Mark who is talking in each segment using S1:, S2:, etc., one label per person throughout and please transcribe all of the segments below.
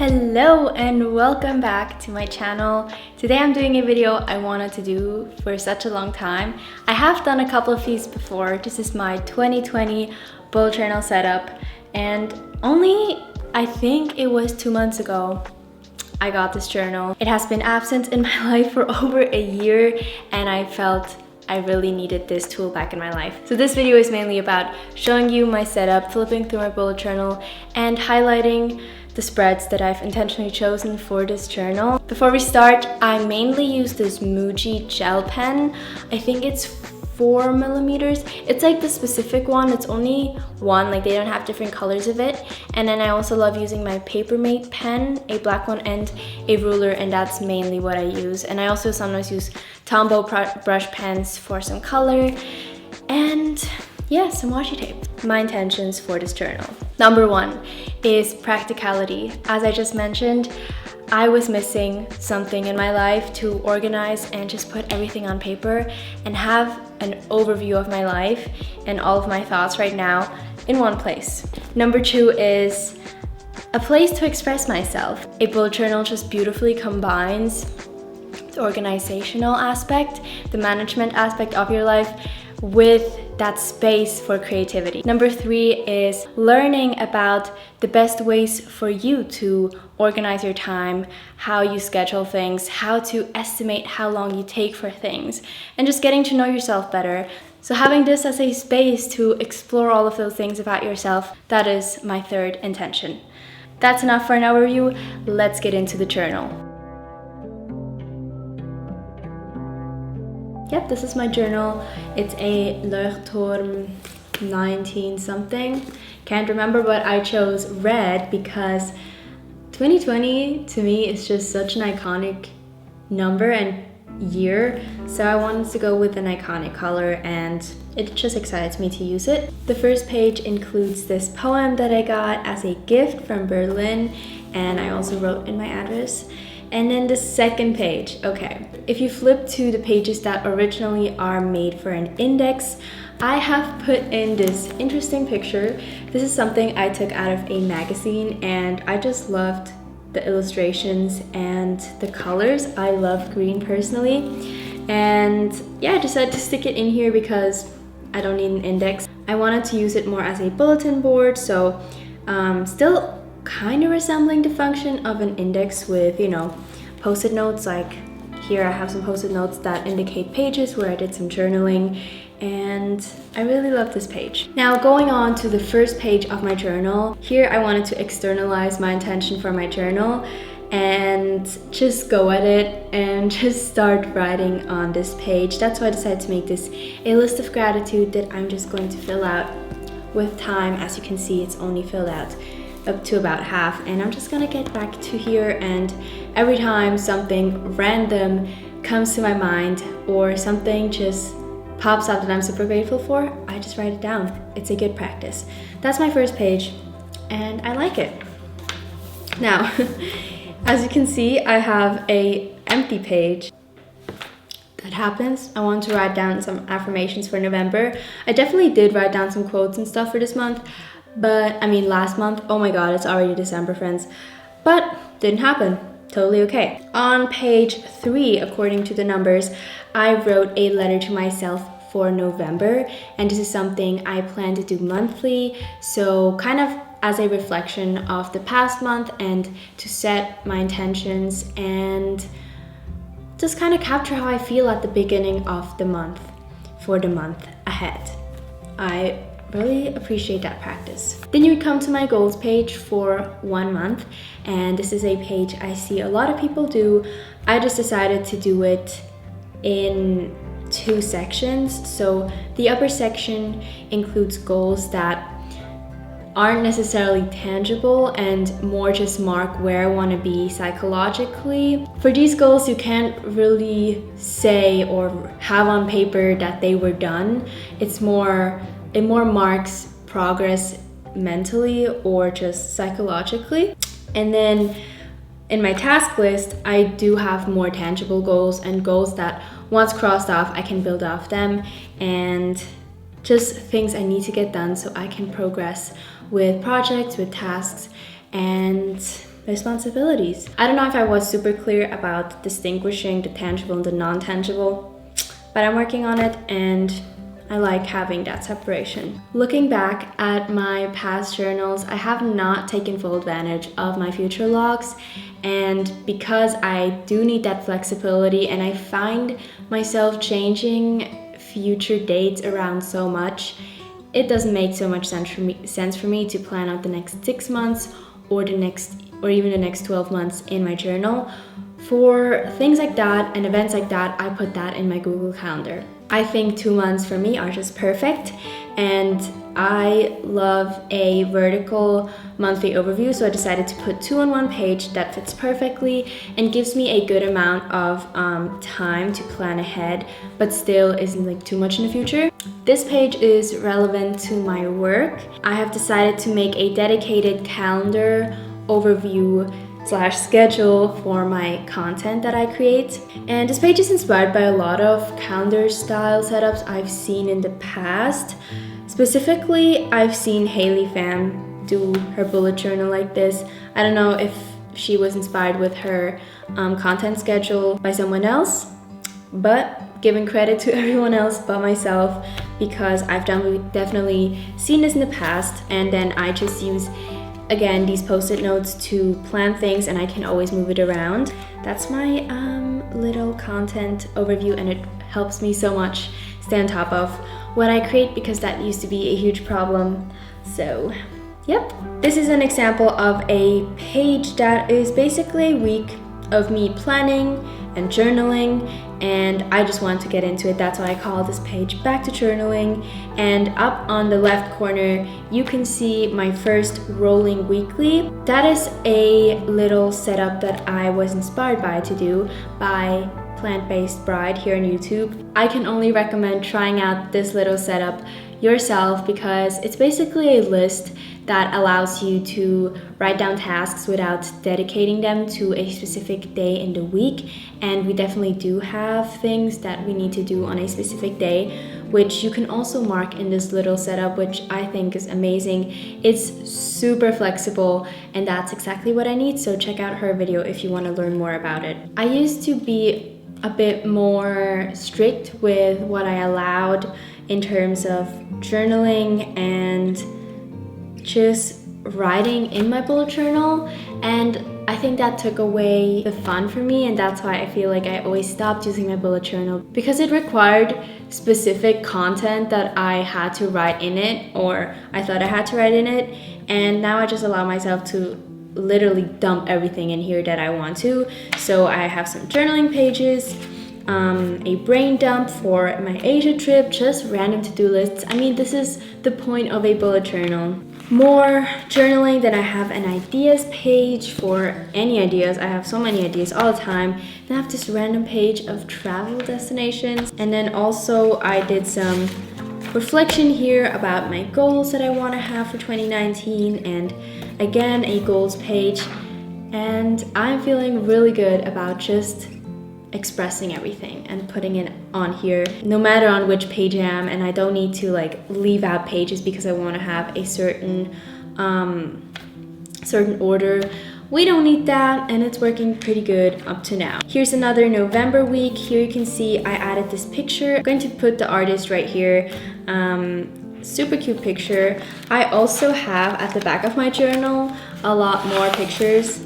S1: Hello and welcome back to my channel. Today I'm doing a video I wanted to do for such a long time. I have done a couple of these before. This is my 2020 bullet journal setup, and only I think it was 2 months ago I got this journal. It has been absent in my life for over a year, and I felt I really needed this tool back in my life. So this video is mainly about showing you my setup, flipping through my bullet journal, and highlighting the spreads that I've intentionally chosen for this journal. Before we start, I mainly use this Muji gel pen. I think it's 4 millimeters. It's like the specific one. It's only one, like they don't have different colors of it. And then I also love using my Papermate pen, a black one and a ruler, and that's mainly what I use. And I also sometimes use Tombow brush pens for some color, and yeah, some washi tape. My intentions for this journal. Number 1 is practicality. As I just mentioned, I was missing something in my life to organize and just put everything on paper and have an overview of my life and all of my thoughts right now in one place. Number 2 is a place to express myself. A bullet journal just beautifully combines the organizational aspect, the management aspect of your life, with that space for creativity. Number 3 is learning about the best ways for you to organize your time, how you schedule things, how to estimate how long you take for things, and just getting to know yourself better. So having this as a space to explore all of those things about yourself, that is my 3rd intention. That's enough for an overview. Let's get into the journal. Yep, this is my journal. It's a Leuchtturm 19 something. Can't remember, but I chose red because 2020 to me is just such an iconic number and year. So I wanted to go with an iconic color, and it just excites me to use it. The first page includes this poem that I got as a gift from Berlin, and I also wrote in my address. And then the second page, okay. If you flip to the pages that originally are made for an index, I have put in this interesting picture. This is something I took out of a magazine, and I just loved the illustrations and the colors. I love green personally. And yeah, I decided to stick it in here because I don't need an index. I wanted to use it more as a bulletin board, so still kind of resembling the function of an index with, you know, post-it notes. Like here I have some post-it notes that indicate pages where I did some journaling, and I really love this page. Now going on to the first page of my journal, here I wanted to externalize my intention for my journal and just go at it and just start writing on this page. That's why I decided to make this a list of gratitude that I'm just going to fill out with time. As you can see, it's only filled out up to about half, and I'm just gonna get back to here, and every time something random comes to my mind or something just pops up that I'm super grateful for, I just write it down. It's a good practice. That's my first page, and I like it. Now, as you can see, I have a empty page. That happens. I want to write down some affirmations for November. I definitely did write down some quotes and stuff for this month, but I mean last month. Oh my god, it's already December, friends. But didn't happen. Totally okay. On page 3, according to the numbers, I wrote a letter to myself for November, and this is something I plan to do monthly, so kind of as a reflection of the past month and to set my intentions and just kind of capture how I feel at the beginning of the month for the month ahead. I really appreciate that practice. Then you come to my goals page for 1 month, and this is a page I see a lot of people do. I just decided to do it in 2 sections. So the upper section includes goals that aren't necessarily tangible and more just mark where I want to be psychologically. For these goals, you can't really say or have on paper that they were done. It more marks progress mentally or just psychologically. And then in my task list, I do have more tangible goals and goals that once crossed off, I can build off them, and just things I need to get done so I can progress with projects, with tasks, and responsibilities. I don't know if I was super clear about distinguishing the tangible and the non-tangible, but I'm working on it and I like having that separation. Looking back at my past journals, I have not taken full advantage of my future logs, and because I do need that flexibility and I find myself changing future dates around so much, it doesn't make so much sense for me to plan out the next 6 months or even the next 12 months in my journal. For things like that and events like that, I put that in my Google Calendar. I think 2 months for me are just perfect, and I love a vertical monthly overview, so I decided to put 2 on one page that fits perfectly and gives me a good amount of time to plan ahead, but still isn't like too much in the future. This page is relevant to my work. I have decided to make a dedicated calendar overview / schedule for my content that I create. And this page is inspired by a lot of calendar style setups I've seen in the past. Specifically, I've seen Hailey Pham do her bullet journal like this. I don't know if she was inspired with her content schedule by someone else, but giving credit to everyone else but myself, because I've definitely seen this in the past, and then I just use again these post-it notes to plan things, and I can always move it around. That's my little content overview, and it helps me so much stay on top of what I create, because that used to be a huge problem. So yep, this is an example of a page that is basically a week of me planning and journaling, and I just want to get into it. That's why I call this page Back to Journaling. And up on the left corner you can see my first rolling weekly. That is a little setup that I was inspired by to do by Plant-Based Bride here on YouTube. I can only recommend trying out this little setup yourself, because it's basically a list that allows you to write down tasks without dedicating them to a specific day in the week. And we definitely do have things that we need to do on a specific day, which you can also mark in this little setup, which I think is amazing. It's super flexible, and that's exactly what I need. So check out her video if you want to learn more about it. I used to be a bit more strict with what I allowed in terms of journaling and just writing in my bullet journal, and I think that took away the fun for me, and that's why I feel like I always stopped using my bullet journal, because it required specific content that I had to write in it, or I thought I had to write in it, and now I just allow myself to literally dump everything in here that I want to. So I have some journaling pages, a brain dump for my Asia trip, just random to-do lists. I mean, this is the point of a bullet journal. More journaling. Then I have an ideas page for any ideas. I have so many ideas all the time. Then I have this random page of travel destinations, and then also I did some reflection here about my goals that I want to have for 2019, and again a goals page. And I'm feeling really good about just expressing everything and putting it on here, no matter on which page I am, and I don't need to like leave out pages because I want to have a certain order. We don't need that, and it's working pretty good up to now. Here's another November week. Here you can see I added this picture. I'm going to put the artist right here. Super cute picture. I also have at the back of my journal a lot more pictures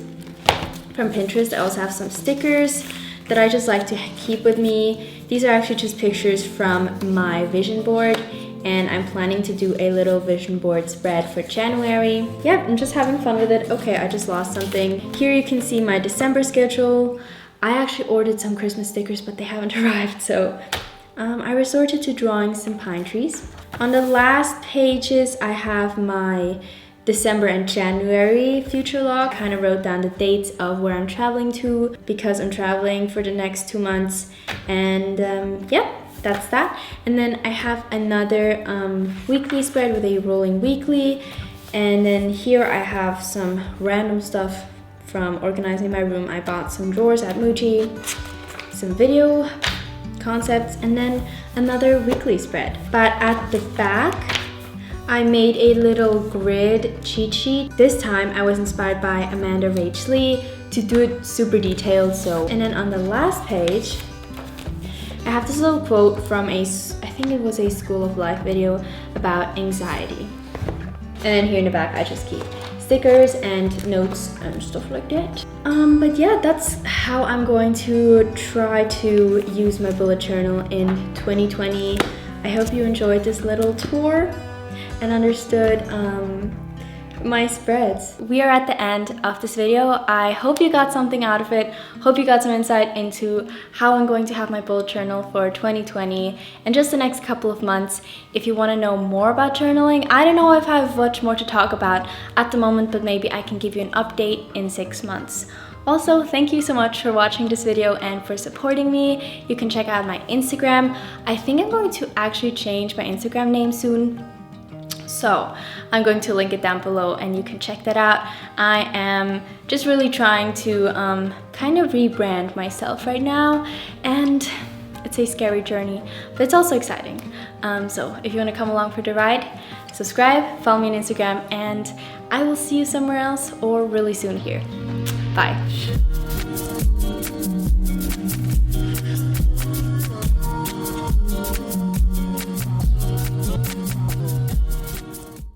S1: from Pinterest. I also have some stickers that I just like to keep with me. These are actually just pictures from my vision board, and I'm planning to do a little vision board spread for January. Yep, I'm just having fun with it. Okay, I just lost something. Here you can see my December schedule. I actually ordered some Christmas stickers, but they haven't arrived, so I resorted to drawing some pine trees. On the last pages, I have my December and January future log. Kind of wrote down the dates of where I'm traveling to, because I'm traveling for the next 2 months. And yeah, that's that. And then I have another weekly spread with a rolling weekly. And then here I have some random stuff from organizing my room. I bought some drawers at Muji, some video concepts, and then another weekly spread. But at the back I made a little grid cheat sheet. This time I was inspired by Amanda Rachley to do it super detailed. And then on the last page, I have this little quote from I think it was a School of Life video about anxiety. And then here in the back, I just keep stickers and notes and stuff like that. But yeah, that's how I'm going to try to use my bullet journal in 2020. I hope you enjoyed this little tour and understood my spreads. We are at the end of this video. I hope you got something out of it. Hope you got some insight into how I'm going to have my bullet journal for 2020 and just the next couple of months. If you want to know more about journaling, I don't know if I have much more to talk about at the moment, but maybe I can give you an update in 6 months. Also, thank you so much for watching this video and for supporting me. You can check out my Instagram. I think I'm going to actually change my Instagram name soon. So I'm going to link it down below and you can check that out. I am just really trying to kind of rebrand myself right now, and it's a scary journey, but it's also exciting. So if you want to come along for the ride, subscribe, follow me on Instagram, and I will see you somewhere else or really soon here. Bye.